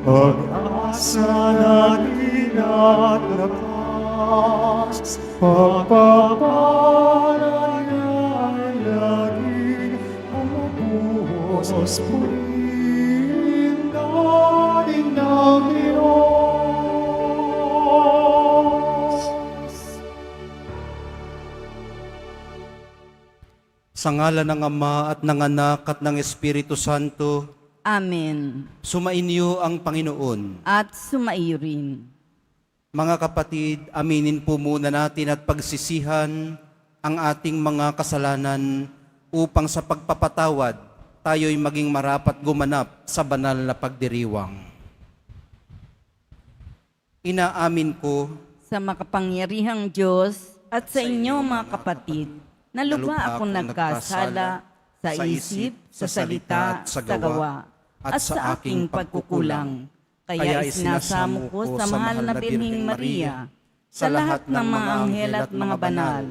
pag-asa na lakas, pagpapala niya'y laging umubuhos, purihin dating ng Diyos. Sa ngalan ng Ama at ng Anak at ng Espiritu Santo, Amen. sumainyo ang Panginoon. At sumaiyo rin. Mga kapatid, aminin po muna natin at pagsisihan ang ating mga kasalanan upang sa pagpapatawad tayo'y maging marapat gumanap sa banal na pagdiriwang. Inaamin ko Sa makapangyarihang Diyos at sa inyo mga kapatid, na lubha akong nagkasala sa isip, sa salita, sa gawa, at sa aking pagkukulang. Kaya isinasamo ko sa mahal na Birheng Maria, sa lahat ng mga anghel at mga banal,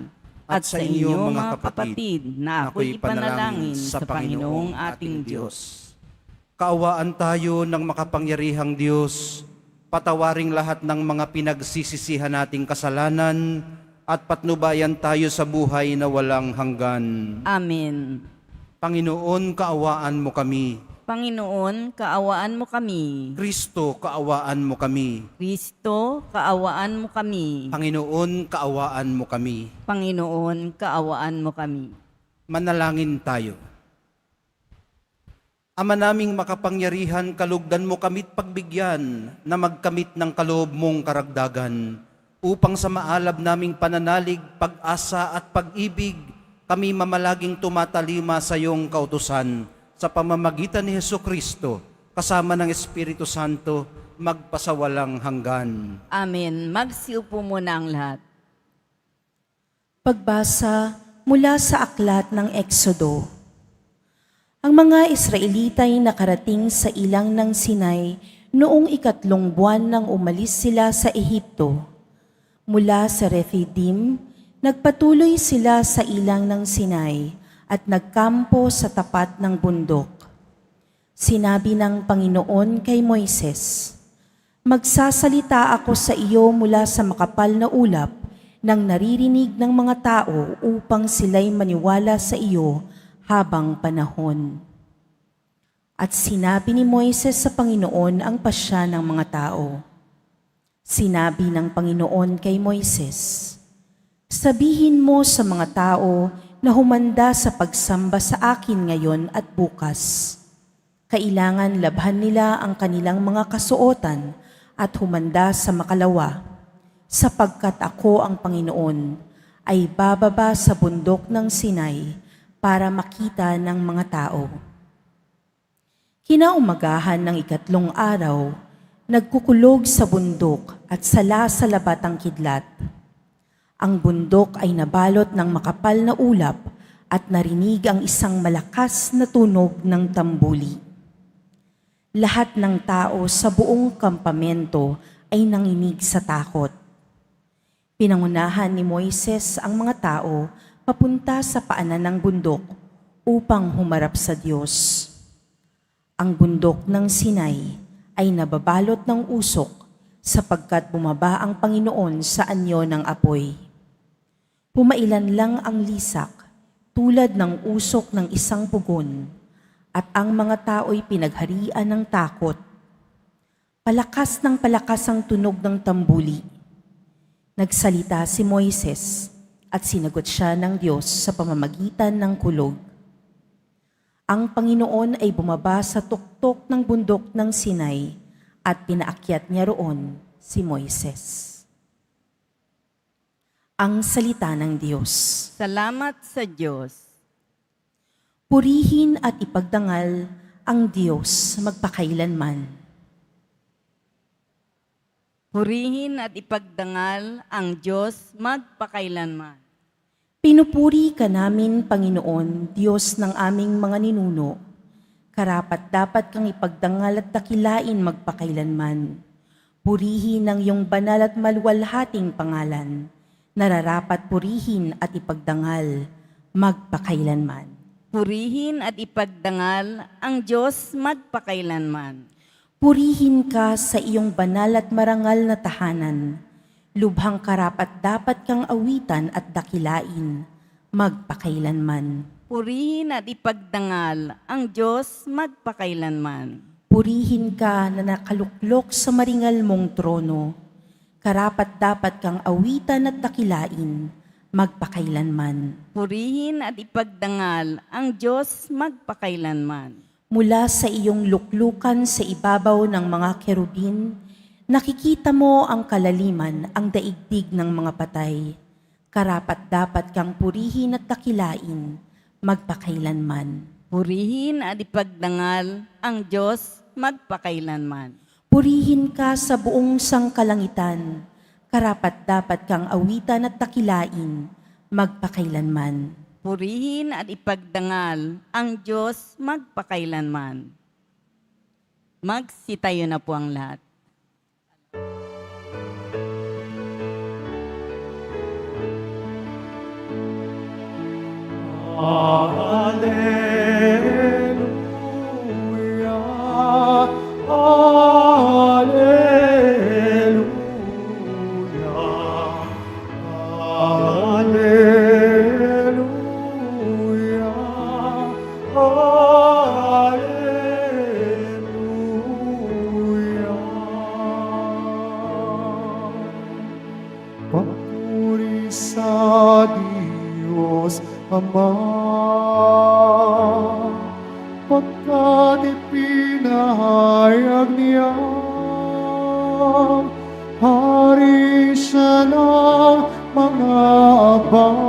at sa inyo mga kapatid na ako'y ipanalangin sa Panginoong ating Diyos. Kaawaan tayo ng makapangyarihang Diyos, patawaring lahat ng mga pinagsisisihan nating kasalanan, at patnubayan tayo sa buhay na walang hanggan. Amen. Panginoon, kaawaan mo kami. Panginoon, kaawaan mo kami. Kristo, kaawaan mo kami. Kristo, kaawaan mo kami. Panginoon, kaawaan mo kami. Panginoon, kaawaan mo kami. Manalangin tayo. Ama naming makapangyarihan, kalugdan mo kami't pagbigyan na magkamit ng kaloob mong karagdagan upang sa maalab naming pananalig, pag-asa at pag-ibig, kami mamalaging tumatalima sa iyong kautusan sa pamamagitan ni Jesucristo, kasama ng Espiritu Santo, magpasawalang hanggan. Amen. Magsiupo muna ang lahat. Pagbasa mula sa aklat ng Eksodo. Ang mga Israelita ay nakarating sa ilang ng Sinai noong 3 buwan nang umalis sila sa Ehipto. Mula sa Rephidim, nagpatuloy sila sa ilang ng Sinai at nagkampo sa tapat ng bundok. Sinabi ng Panginoon kay Moises, "Magsasalita ako sa iyo mula sa makapal na ulap nang naririnig ng mga tao upang sila'y maniwala sa iyo habang panahon." At sinabi ni Moises sa Panginoon ang pasya ng mga tao. Sinabi ng Panginoon kay Moises, "Sabihin mo sa mga tao na humanda sa pagsamba sa akin ngayon at bukas. Kailangan labhan nila ang kanilang mga kasuotan at humanda sa makalawa, sapagkat ako ang Panginoon ay bababa sa bundok ng Sinai para makita ng mga tao." Kinaumagahan ng 3 araw, nagkukulog sa bundok at sala sa labat ang kidlat. Ang bundok ay nabalot ng makapal na ulap at narinig ang isang malakas na tunog ng tambuli. Lahat ng tao sa buong kampamento ay nanginig sa takot. Pinangunahan ni Moises ang mga tao papunta sa paanan ng bundok upang humarap sa Diyos. Ang bundok ng Sinai ay nababalot ng usok sapagkat bumaba ang Panginoon sa anyo ng apoy. Pumailan lang ang lisak tulad ng usok ng isang pugon at ang mga tao'y pinagharian ng takot. Palakas ng palakas ang tunog ng tambuli. Nagsalita si Moises at sinagot siya ng Diyos sa pamamagitan ng kulog. Ang Panginoon ay bumaba sa tuktok ng bundok ng Sinai at pinaakyat niya roon si Moises. Ang salita ng Diyos. Salamat sa Diyos. Purihin at ipagdangal ang Diyos magpakailanman. Purihin at ipagdangal ang Diyos magpakailanman. Pinupuri ka namin, Panginoon, Diyos ng aming mga ninuno. Karapat-dapat kang ipagdangal at dakilain magpakailanman. Purihin ang iyong banal at maluwalhating pangalan. Nararapat purihin at ipagdangal magpakailanman. Purihin at ipagdangal ang Diyos magpakailanman. Purihin ka sa iyong banal at marangal na tahanan. Lubhang karapat-dapat kang awitan at dakilain, magpakailanman. Purihin at ipagdangal ang Diyos magpakailanman. Purihin ka na nakaluklok sa maringal mong trono. Karapat-dapat kang awitan at dakilain, magpakailanman. Purihin at ipagdangal ang Diyos magpakailanman. Mula sa iyong luklukan sa ibabaw ng mga kerubin, nakikita mo ang kalaliman, ang daigdig ng mga patay. Karapat-dapat kang purihin at dakilain, magpakailanman. Purihin at ipagdangal ang Diyos magpakailanman. Purihin ka sa buong sangkalangitan, karapat-dapat kang awitan at dakilain, magpakailanman. Purihin at ipagdangal ang Diyos magpakailanman. Magsitayo na po ang lahat. Alleluia, alleluia, alleluia, alleluia. Papuri sa Diyos Ama, pagkat ipinahayag niya, hari siya ng mga abang.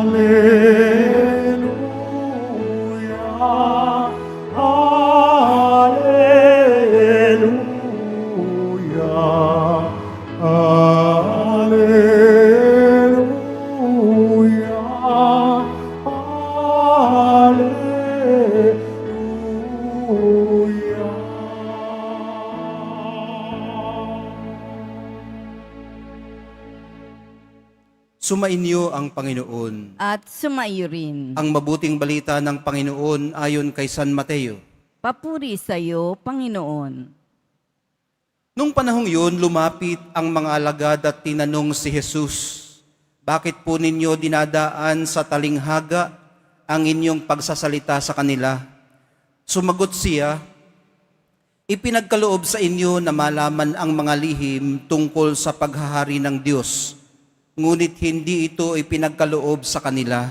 Alleluia, alleluia, alleluia, Sumainyo ang Panginoon. At sumaiyo rin. Ang mabuting balita ng Panginoon ayon kay San Mateo. Papuri sa iyo, Panginoon. Nung panahong yun, lumapit ang mga alagad at tinanong si Jesus, "Bakit po ninyo dinadaan sa talinghaga ang inyong pagsasalita sa kanila?" Sumagot siya, "Ipinagkaloob sa inyo na malaman ang mga lihim tungkol sa paghahari ng Diyos, ngunit hindi ito ipinagkaloob sa kanila,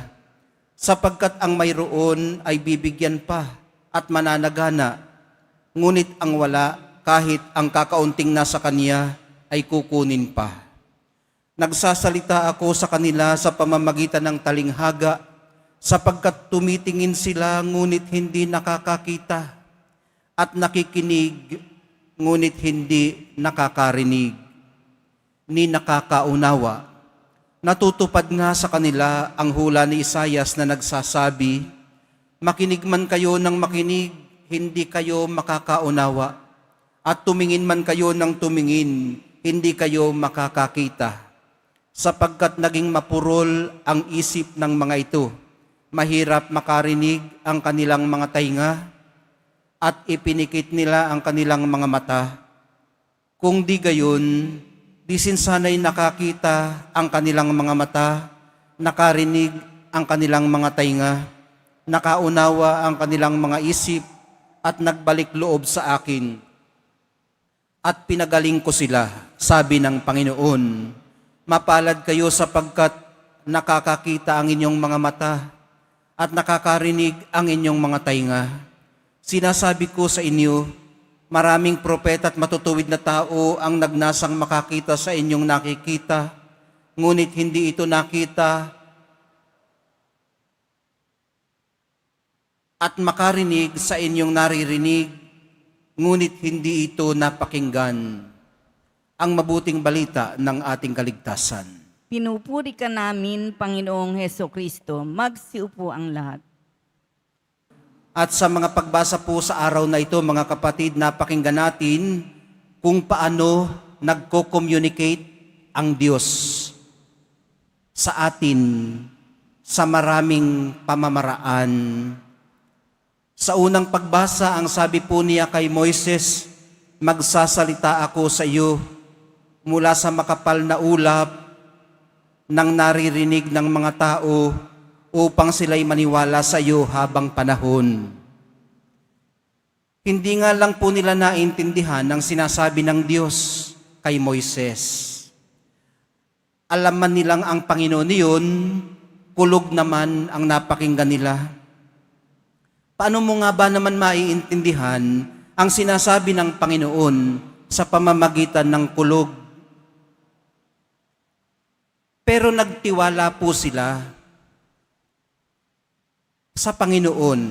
sapagkat ang mayroon ay bibigyan pa at mananagana, ngunit ang wala, kahit ang kakaunting nasa kanya, ay kukunin pa. Nagsasalita ako sa kanila sa pamamagitan ng talinghaga, sapagkat tumitingin sila ngunit hindi nakakakita, at nakikinig ngunit hindi nakakarinig, ni nakakaunawa. Natutupad nga sa kanila ang hula ni Isaias na nagsasabi, "Makinig man kayo ng makinig, hindi kayo makakaunawa, at tumingin man kayo ng tumingin, hindi kayo makakakita. Sapagkat naging mapurol ang isip ng mga ito, mahirap makarinig ang kanilang mga tainga, at ipinikit nila ang kanilang mga mata. Kung di gayon, di sana'y nakakita ang kanilang mga mata, nakarinig ang kanilang mga tainga, nakaunawa ang kanilang mga isip, at nagbalik loob sa akin. At pinagaling ko sila," sabi ng Panginoon. "Mapalad kayo sapagkat nakakakita ang inyong mga mata at nakakarinig ang inyong mga tainga. Sinasabi ko sa inyo, maraming propeta at matutuwid na tao ang nagnasang makakita sa inyong nakikita, ngunit hindi ito nakita, at makarinig sa inyong naririnig, ngunit hindi ito napakinggan." Ang mabuting balita ng ating kaligtasan. Pinupuri ka namin, Panginoong Hesukristo. Magsiupo ang lahat. At sa mga pagbasa po sa araw na ito, mga kapatid, napakinggan natin kung paano nagko-communicate ang Diyos sa atin sa maraming pamamaraan Sa unang pagbasa, ang sabi po niya kay Moises, magsasalita ako sa iyo mula sa makapal na ulap ng naririnig ng mga tao upang sila'y maniwala sa iyo habang panahon. Hindi nga lang po nila naintindihan ang sinasabi ng Diyos kay Moises. Alam man nilang ang Panginoon niyon, kulog naman ang napakinggan nila. Paano mo nga ba naman maiintindihan ang sinasabi ng Panginoon sa pamamagitan ng kulog? Pero nagtiwala po sila sa Panginoon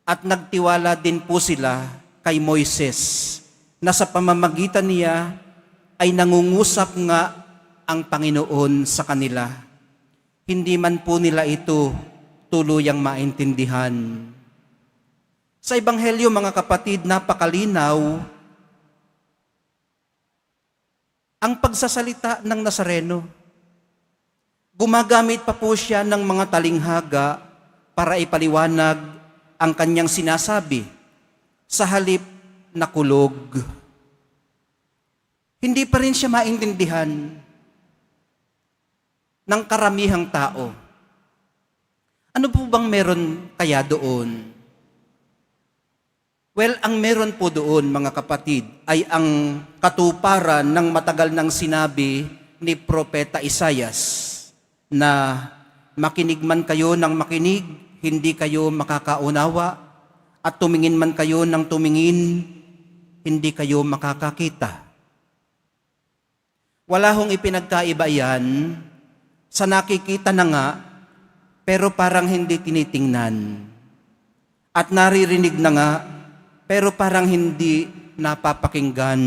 at nagtiwala din po sila kay Moises na sa pamamagitan niya ay nangungusap nga ang Panginoon sa kanila. Hindi man po nila ito tuluyang maintindihan. Sa Ebanghelyo, mga kapatid, napakalinaw ang pagsasalita ng Nazareno. Gumagamit pa po siya ng mga talinghaga para ipaliwanag ang kanyang sinasabi sa halip na kulog. Hindi pa rin siya maintindihan ng karamihang tao. Ano po bang meron kaya doon? Well, ang meron po doon, mga kapatid, ay ang katuparan ng matagal nang sinabi ni Propeta Isaias na makinig man kayo ng makinig, hindi kayo makakaunawa, at tumingin man kayo ng tumingin, hindi kayo makakakita. Wala hong ipinagkaiba yan, sa nakikita na nga, pero parang hindi tinitingnan. At naririnig na nga, pero parang hindi napapakinggan.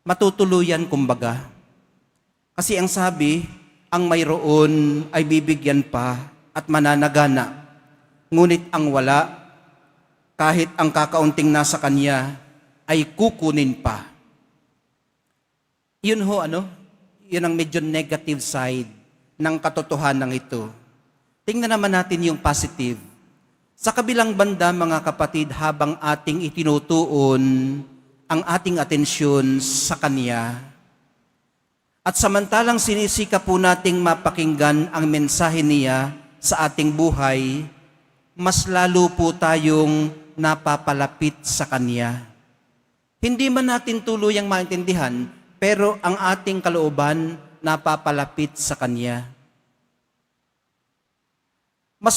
Matutuluyan kumbaga. Kasi ang sabi, ang mayroon ay bibigyan pa at mananagana. Ngunit ang wala, kahit ang kakaunting nasa kanya, ay kukunin pa. Yun ho, yun ang medyo negative side ng katotohanan ito. Tingnan naman natin yung positive. Sa kabilang banda, mga kapatid, habang ating itinutuon ang ating atensyon sa Kanya, at samantalang sinisika po nating mapakinggan ang mensahe niya sa ating buhay, mas lalo po tayong napapalapit sa Kanya. Hindi man natin tuluyang maintindihan, pero ang ating kalooban napapalapit sa Kanya. Mas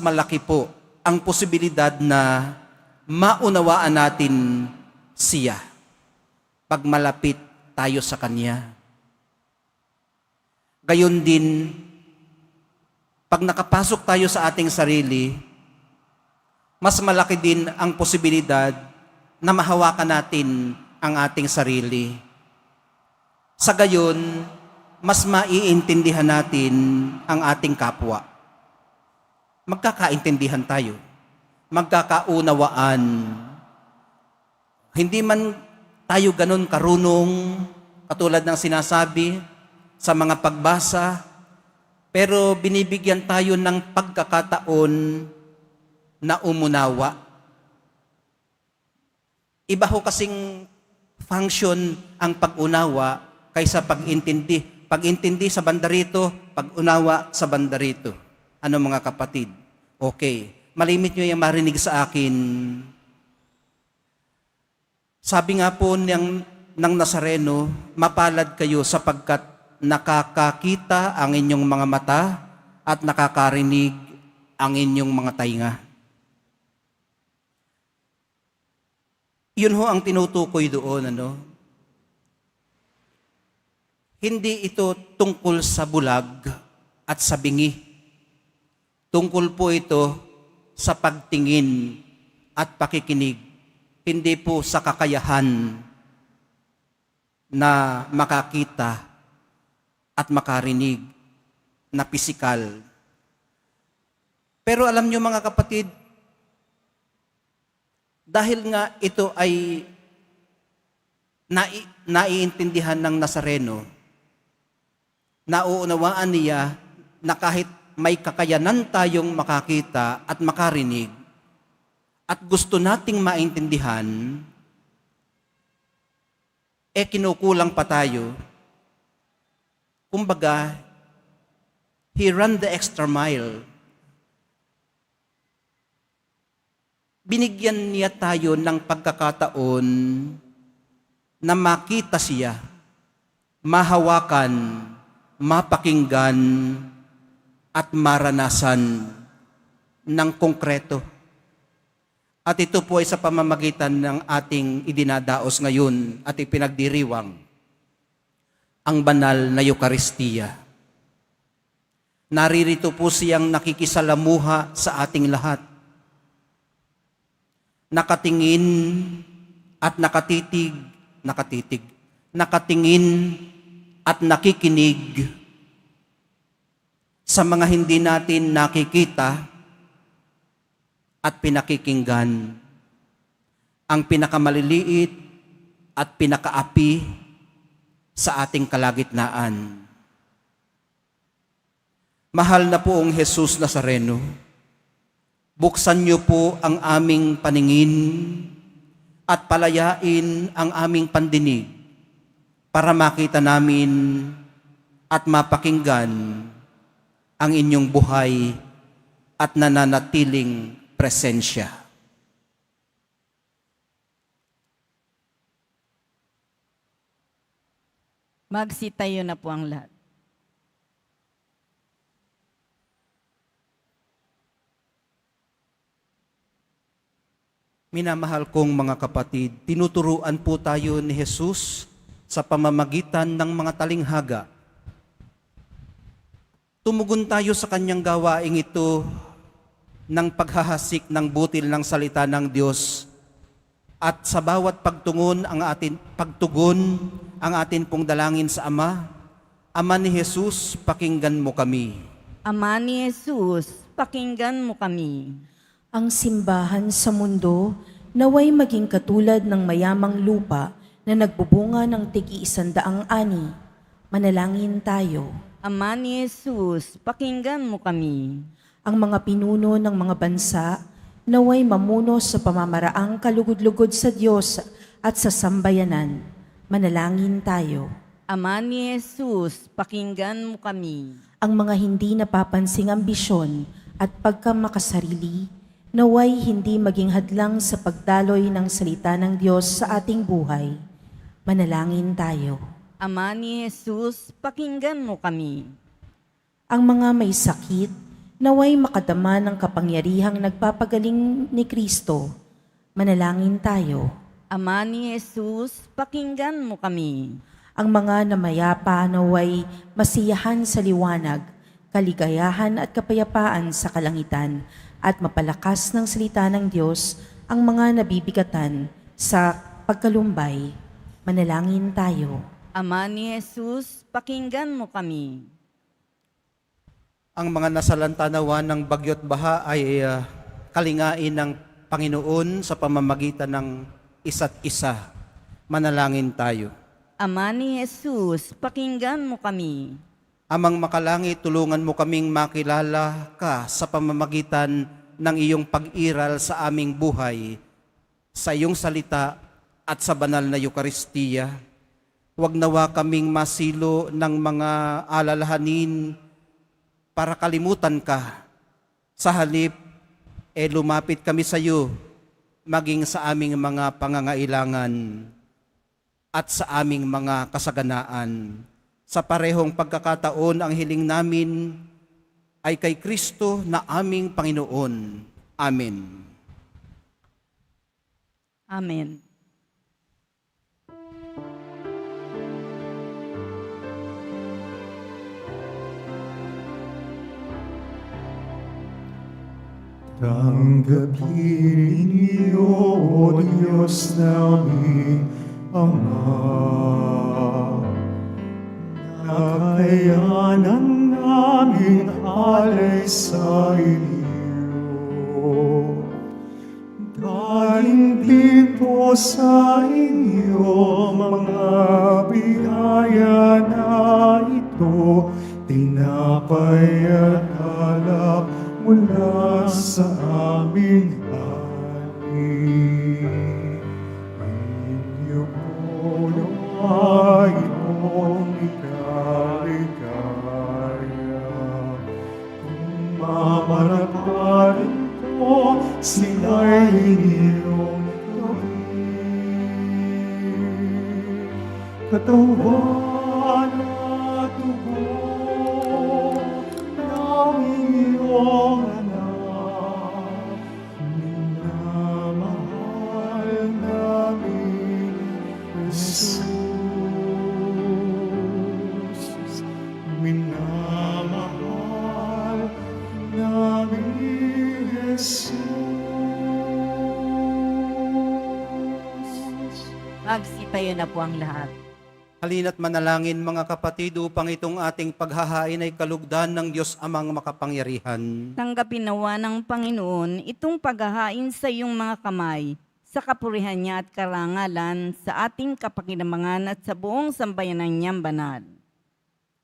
malaki po ang posibilidad na maunawaan natin siya pag malapit tayo sa Kanya. Gayon din, pag nakapasok tayo sa ating sarili, mas malaki din ang posibilidad na mahawakan natin ang ating sarili. Sa gayon, mas maiintindihan natin ang ating kapwa. Magkakaintindihan tayo, magkakaunawaan. Hindi man tayo ganun karunong, katulad ng sinasabi sa mga pagbasa, pero binibigyan tayo ng pagkakataon na umunawa. Iba ho kasing function ang pag-unawa kaysa pag-intindi. Pag-intindi sa bandarito, pag-unawa sa bandarito. Ano mga kapatid? Okay. Malimit nyo yung marinig sa akin. Sabi nga po ng Nazareno, mapalad kayo sapagkat nakakakita ang inyong mga mata at nakakarinig ang inyong mga tainga. Yun ho ang tinutukoy doon, Hindi ito tungkol sa bulag at sa bingi. Tungkol po ito sa pagtingin at pakikinig, hindi po sa kakayahan na makakita at makarinig na pisikal. Pero alam nyo mga kapatid, dahil nga ito ay naiintindihan ng Nazareno, nauunawaan niya na kahit may kakayanan tayong makakita at makarinig at gusto nating maintindihan, kinukulang pa tayo. Kumbaga, he ran the extra mile. Binigyan niya tayo ng pagkakataon na makita siya, mahawakan, mapakinggan, at maranasan ng konkreto. At ito po ay sa pamamagitan ng ating idinadaos ngayon at ipinagdiriwang ang banal na Eucharistia. Naririto po siyang nakikisalamuha sa ating lahat. Nakatingin at nakatingin at nakikinig sa mga hindi natin nakikita at pinakikinggan, ang pinakamaliliit at pinakaapi sa ating kalagitnaan. Mahal na poong Jesus Nazareno, buksan niyo po ang aming paningin at palayain ang aming pandinig para makita namin at mapakinggan ang inyong buhay at nananatiling presensya. Magsitayo na po ang lahat. Minamahal kong mga kapatid, tinuturuan po tayo ni Jesus sa pamamagitan ng mga talinghaga. Tumugon tayo sa kanyang gawaing ito ng paghahasik ng butil ng salita ng Diyos at sa bawat pagtugon ang atin pong dalangin sa Ama. Ama ni Jesus, pakinggan mo kami. Ama ni Jesus, pakinggan mo kami. Ang simbahan sa mundo naway maging katulad ng mayamang lupa na nagbubunga ng tig-100 ani. Manalangin tayo. Ama ni Jesus, pakinggan mo kami. Ang mga pinuno ng mga bansa naway mamuno sa pamamaraang kalugod-lugod sa Diyos at sa sambayanan. Manalangin tayo. Ama ni Jesus, pakinggan mo kami. Ang mga hindi napapansing ambisyon at pagkamakasarili naway hindi maging hadlang sa pagdaloy ng salita ng Diyos sa ating buhay. Manalangin tayo. Ama ni Jesus, pakinggan mo kami. Ang mga may sakit, naway makadama ng kapangyarihang nagpapagaling ni Kristo. Manalangin tayo. Ama ni Jesus, pakinggan mo kami. Ang mga namayapa naway masiyahan sa liwanag, kaligayahan at kapayapaan sa kalangitan, at mapalakas ng salita ng Diyos ang mga nabibigatan sa pagkalumbay. Manalangin tayo. Ama ni Jesus, pakinggan mo kami. Ang mga nasalantanawan ng bagyo't baha ay kalingain ng Panginoon sa pamamagitan ng isa't isa. Manalangin tayo. Ama ni Jesus, pakinggan mo kami. Amang makalangit, tulungan mo kaming makilala ka sa pamamagitan ng iyong pag-iral sa aming buhay, sa iyong salita at sa banal na Eucharistia. Huwag nawa kaming masilo ng mga alalahanin para kalimutan ka. Sa halip, lumapit kami sa iyo, maging sa aming mga pangangailangan at sa aming mga kasaganaan. Sa parehong pagkakataon, ang hiling namin ay kay Kristo na aming Panginoon. Amen. Amen. Tanggapin niyo, O Diyos naming Ama, nakayanan namin alay sa inyo. Galing din po sa inyo mga biyaya na ito, tinapay at sa aming halik. Inyong puno ay iyong ikaligaya. Kung mamarapatin ko, sila'y iyong gawin. Katawan at dugo ng iyong anak, minamahal namin Jesus. Minamahal namin Jesus. Magsitayo na po ang lahat. Halina't manalangin mga kapatid upang itong ating paghahain ay kalugdan ng Diyos Amang makapangyarihan. Tanggapin nawa ng Panginoon itong paghahain sa iyong mga kamay, sa kapurihan niya at karangalan, sa ating kapakinabangan at sa buong sambayanan niyang banal.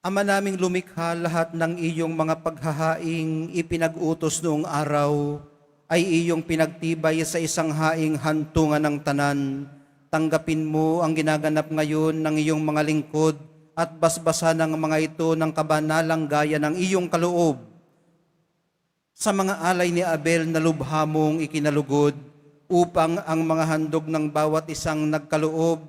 Ama naming lumikha, lahat ng iyong mga paghahaing ipinag-utos noong araw ay iyong pinagtibay sa isang haing hantungan ng tanan. Tanggapin mo ang ginaganap ngayon ng iyong mga lingkod at basbasan ng mga ito ng kabanalang gaya ng iyong kaloob. Sa mga alay ni Abel na lubha mong ikinalugod upang ang mga handog ng bawat isang nagkaloob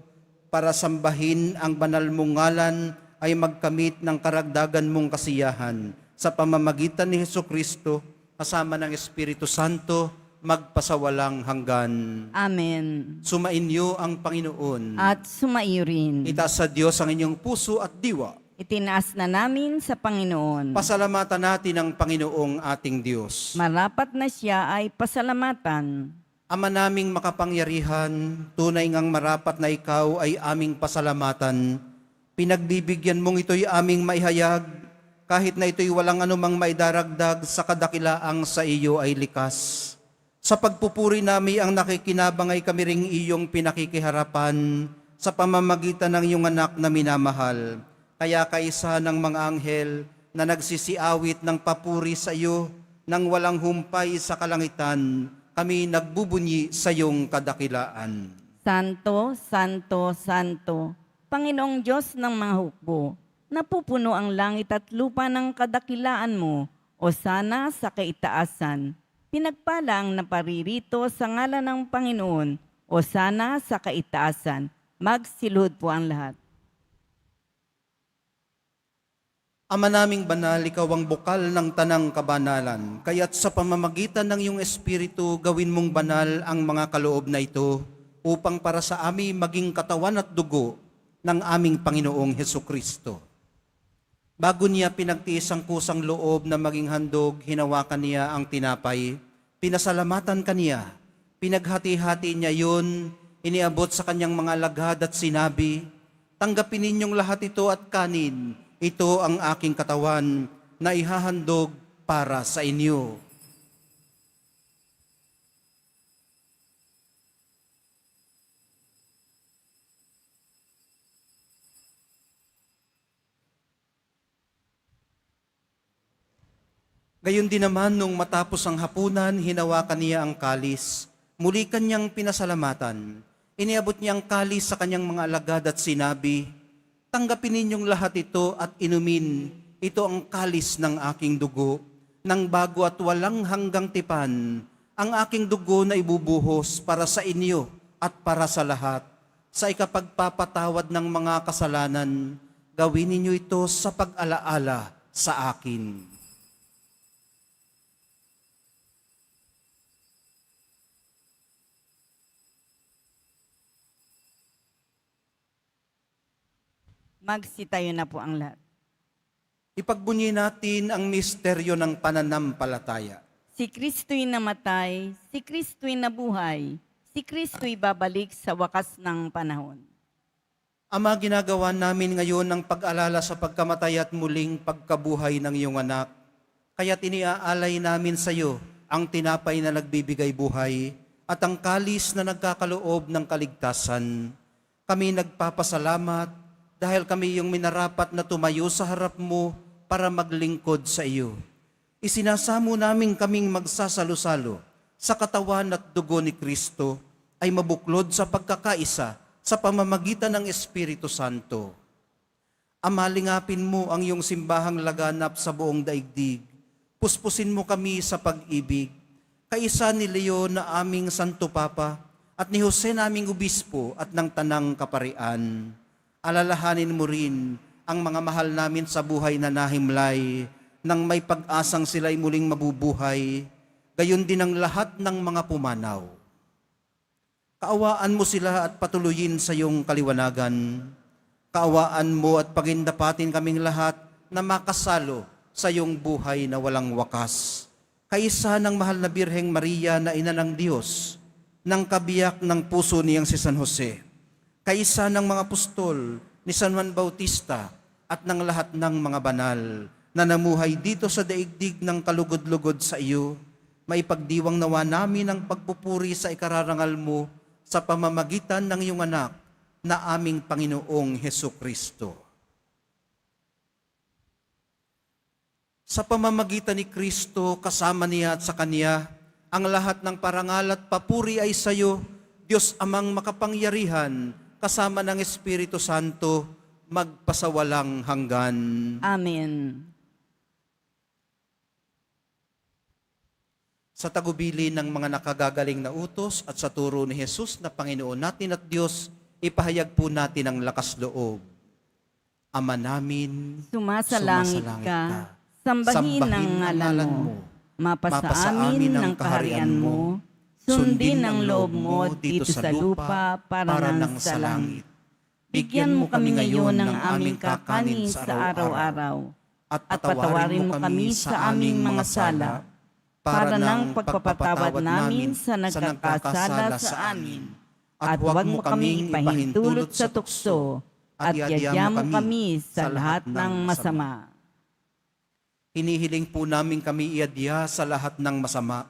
para sambahin ang banal mong ngalan ay magkamit ng karagdagan mong kasiyahan sa pamamagitan ni Hesukristo kasama ng Espiritu Santo magpasawalang hanggan. Amen. Sumainyo ang Panginoon. At sumaiyo rin. Itaas sa Diyos ang inyong puso at diwa. Itinaas na namin sa Panginoon. Pasalamatan natin ang Panginoong ating Diyos. Marapat na siya ay pasalamatan. Ama naming makapangyarihan, tunay ngang marapat na ikaw ay aming pasalamatan. Pinagbibigyan mong ito'y aming maihayag, kahit na ito'y walang anumang maidaragdag sa kadakilaang sa iyo ay likas. Sa pagpupuri nami ang nakikinabang ay kami ring iyong pinakikiharapan sa pamamagitan ng iyong anak na minamahal. Kaya kaisa ng mga anghel na nagsisiawit ng papuri sa iyo nang walang humpay sa kalangitan, kami nagbubunyi sa iyong kadakilaan. Santo, Santo, Santo, Panginoong Diyos ng mga hukbo, napupuno ang langit at lupa ng kadakilaan mo, o sana sa kaitaasan. Pinagpala ang naparirito sa ngalan ng Panginoon, o sana sa kaitaasan. Magsilhod po ang lahat. Ama naming banal, ikaw ang bukal ng tanang kabanalan, kaya't sa pamamagitan ng iyong Espiritu, gawin mong banal ang mga kaloob na ito, upang para sa amin maging katawan at dugo ng aming Panginoong Hesukristo. Bago niya pinagtiis ang kusang loob na maging handog, hinawakan niya ang tinapay, pinasalamatan kaniya, pinaghati-hati niya yun, iniabot sa kanyang mga alagad at sinabi, tanggapin ninyong lahat ito at kanin, ito ang aking katawan na ihahandog para sa inyo. Gayon din naman nung matapos ang hapunan, hinawakan niya ang kalis. Muli kanyang pinasalamatan. Iniabot niya ang kalis sa kanyang mga alagad at sinabi, tanggapin ninyong lahat ito at inumin. Ito ang kalis ng aking dugo, ng bago at walang hanggang tipan. Ang aking dugo na ibubuhos para sa inyo at para sa lahat. Sa ikapagpapatawad ng mga kasalanan, gawin ninyo ito sa pag-alaala sa akin. Magsitayo na po ang lahat. Ipagbunyi natin ang misteryo ng pananampalataya. Si Kristo'y namatay, si Kristo'y nabuhay, si Kristo'y babalik sa wakas ng panahon. Ama, ginagawa namin ngayon ang pag-alala sa pagkamatay at muling pagkabuhay ng iyong anak. Kaya't iniaalay namin sa iyo ang tinapay na nagbibigay buhay at ang kalis na nagkakaloob ng kaligtasan. Kami nagpapasalamat dahil kami yung minarapat na tumayo sa harap mo para maglingkod sa iyo. Isinasamo namin kaming magsasalo-salo sa katawan at dugo ni Kristo ay mabuklod sa pagkakaisa sa pamamagitan ng Espiritu Santo. Amalingapin mo ang iyong simbahang laganap sa buong daigdig. Puspusin mo kami sa pag-ibig. Kaisa ni Leo na aming Santo Papa at ni Jose naming Obispo at ng Tanang Kaparian. Alalahanin mo rin ang mga mahal namin sa buhay na nahimlay nang may pag-asang sila'y muling mabubuhay, gayon din ang lahat ng mga pumanaw. Kaawaan mo sila at patuloyin sa iyong kaliwanagan. Kaawaan mo at pagindapatin kaming lahat na makasalo sa iyong buhay na walang wakas. Kaisa ng mahal na Birheng Maria na ina ng Diyos, ng kabiyak ng puso niyang si San Jose, kaisa ng mga apostol ni San Juan Bautista at ng lahat ng mga banal na namuhay dito sa daigdig ng kalugod-lugod sa iyo, maipagdiwang nawa namin ang pagpupuri sa ikararangal mo sa pamamagitan ng iyong anak na aming Panginoong Hesukristo. Sa pamamagitan ni Kristo, kasama niya at sa Kanya, ang lahat ng parangal at papuri ay sa iyo, Diyos Amang makapangyarihan, kasama ng Espiritu Santo, magpasawalang hanggan. Amen. Sa tagubili ng mga nakagagaling na utos at sa turo ni Jesus na Panginoon natin at Diyos, ipahayag po natin ang lakas loob. Ama namin, Sumasalangit ka, sambahin ang ngalan mo, mapasa amin ng kaharian mo, sundin ang loob mo dito sa lupa para ng sa langit. Bigyan mo kami ngayon ng aming kakanin sa araw-araw, at patawarin mo kami sa aming mga sala, para ng pagpapatawad namin sa nagkakasala sa amin. At huwag mo kaming ipahintulot sa tukso, at yadya mo kami sa lahat ng masama. Hinihiling po namin kami iadya sa lahat ng masama,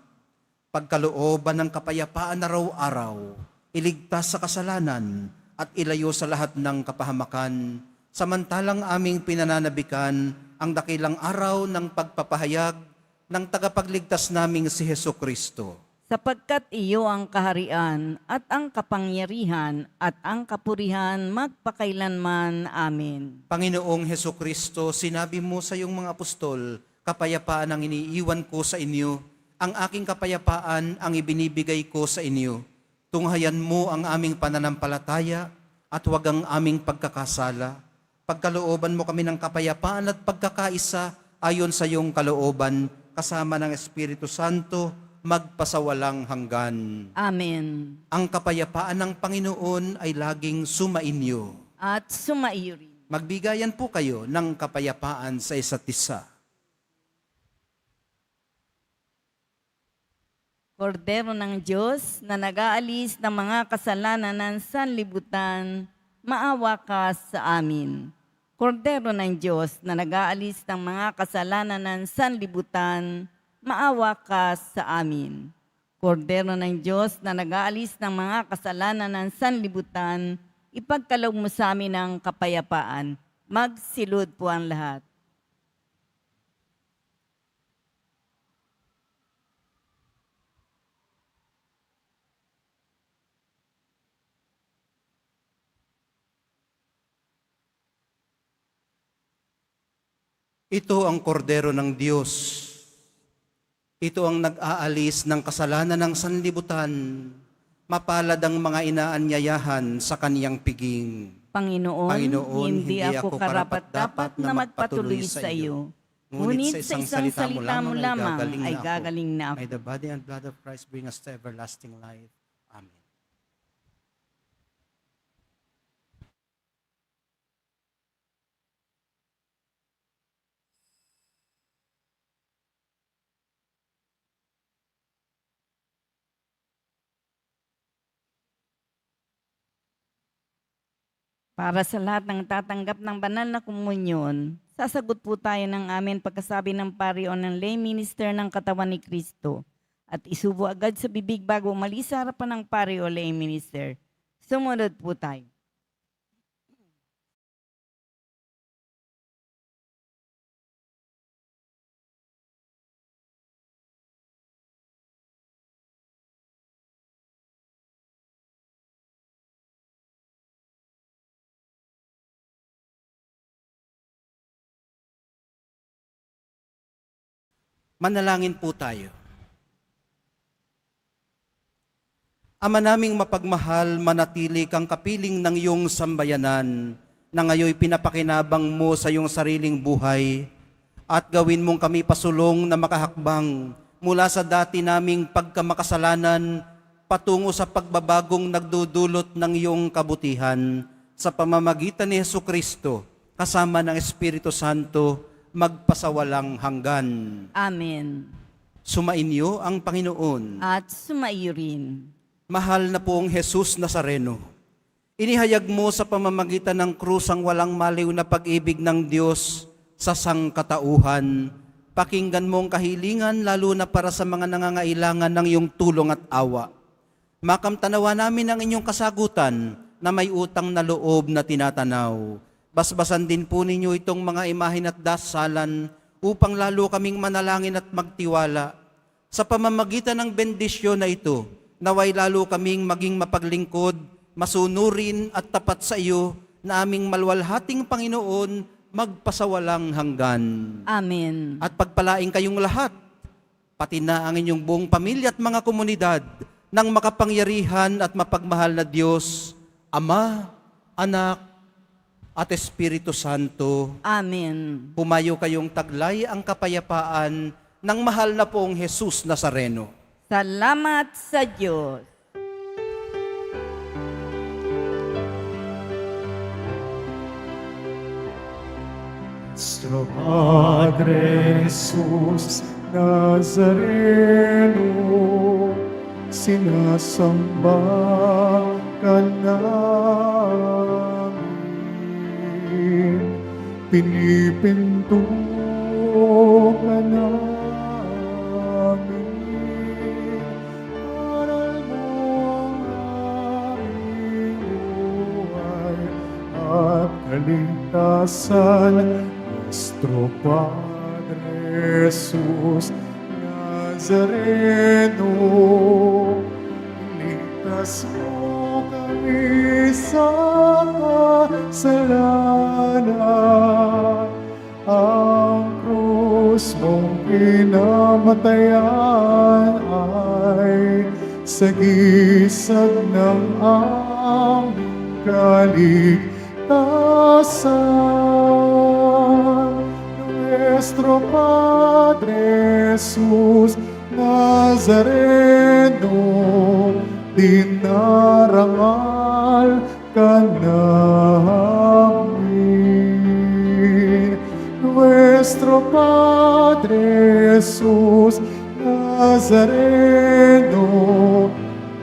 pagkalooban ng kapayapaan araw-araw, iligtas sa kasalanan, at ilayo sa lahat ng kapahamakan, samantalang aming pinananabikan ang dakilang araw ng pagpapahayag ng tagapagligtas naming si Hesukristo. Sapagkat iyo ang kaharian at ang kapangyarihan at ang kapurihan magpakailanman. Amen. Panginoong Hesukristo, sinabi mo sa iyong mga apostol, kapayapaan ang iniiwan ko sa inyo, ang aking kapayapaan ang ibinibigay ko sa inyo. Tunghayan mo ang aming pananampalataya at huwag ang aming pagkakasala. Pagkalooban mo kami ng kapayapaan at pagkakaisa ayon sa iyong kalooban, kasama ng Espiritu Santo, magpasawalang hanggan. Amen. Ang kapayapaan ng Panginoon ay laging sumainyo. At sumaiyo rin. Magbigayan po kayo ng kapayapaan sa isa't isa. Kordero ng Diyos na nag-aalis ng mga kasalanan ng sanlibutan, maawa ka sa amin. Kordero ng Diyos na nag-aalis ng mga kasalanan ng sanlibutan, maawa ka sa amin. Kordero ng Diyos na nag-aalis ng mga kasalanan ng sanlibutan, ipagkaloob mo sa amin ang kapayapaan. Magsilod po ang lahat. Ito ang kordero ng Diyos. Ito ang nag-aalis ng kasalanan ng sanlibutan. Mapalad ang mga inaanyayahan sa kaniyang piging. Panginoon, hindi ako karapat-dapat na magpatuloy sa iyo. Ngunit sa isang salita mo lamang ay gagaling na May ako. the body and blood of Christ bring us to everlasting life. Amen. Para sa lahat ng tatanggap ng banal na komunyon, sasagot po tayo ng amin pagkasabi ng pari o ng lay minister ng katawan ni Kristo at isubo agad sa bibig bago umalis sa harapan ng pari o lay minister. Sumunod po tayo. Manalangin po tayo. Ama naming mapagmahal, manatili kang kapiling ng iyong sambayanan na ngayon pinapakinabang mo sa iyong sariling buhay at gawin mong kami pasulong na makahakbang mula sa dati naming pagkamakasalanan patungo sa pagbabagong nagdudulot ng iyong kabutihan sa pamamagitan ni Jesucristo kasama ng Espiritu Santo magpasawalang hanggan. Amen. Sumainyo ang Panginoon. At sumaiyo rin. Mahal na poong Jesus Nazareno, inihayag mo sa pamamagitan ng krus ang walang maliw na pag-ibig ng Diyos sa sangkatauhan. Pakinggan mo ang kahilingan lalo na para sa mga nangangailangan ng iyong tulong at awa. Makamtanawa namin ang inyong kasagutan na may utang na loob na tinatanaw. Basbasan din po ninyo itong mga imahin at dasalan upang lalo kaming manalangin at magtiwala. Sa pamamagitan ng bendisyon na ito, naway lalo kaming maging mapaglingkod, masunurin at tapat sa iyo na aming malwalhating Panginoon magpasawalang hanggan. Amen. At pagpalaing kayong lahat, pati na ang inyong buong pamilya at mga komunidad ng makapangyarihan at mapagmahal na Diyos, Ama, Anak, at Espiritu Santo. Amen. Pumayo kayong taglay ang kapayapaan ng mahal na poong Jesus Nazareno. Salamat sa Diyos. Nuestro Padre Jesús Nazareno, sinasamba ka namin, pinipinto ka namin, aral mo ang aming buhay at kaligtasan. Nuestro Padre Jesús Nazareno, iligtas mo kami sa kasalanan. Ang krus mong pinamatayan ay sagisag ng aming kaligtasan. Nuestro Padre Jesús Nazareno, dinarangal ka namin. Nuestro Padre Jesús Nazareno,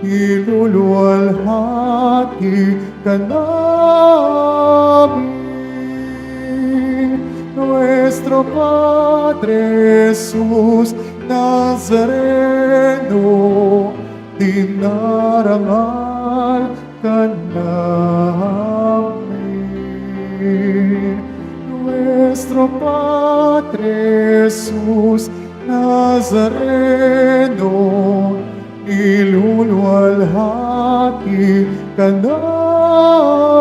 iluluwalhati ka namin. Nuestro Padre Jesús Nazareno, dinarangal ka namin. Nuestro Padre Jesús Nazareno, iluluwalhati ka namin.